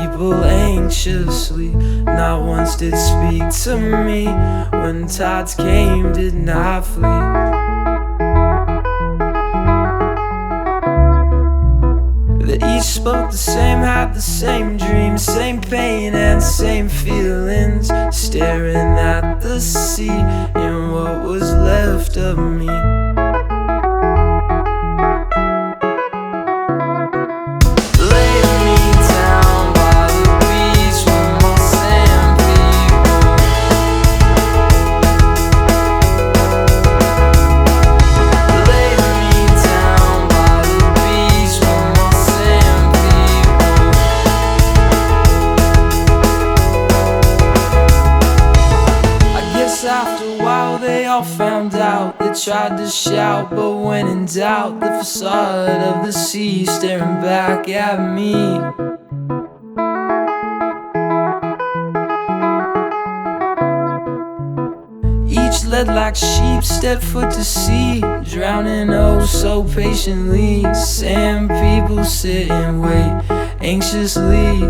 people anxiously. Not once did speak to me. When tides came, did not flee. They each spoke the same, had the same dreams, same pain and same feelings, staring at the sea and what was left of me. After a while they all found out. They tried to shout, but when in doubt, the facade of the sea staring back at me. Each led like sheep, stepped foot to sea, drowning oh so patiently. Sand people sit and wait anxiously.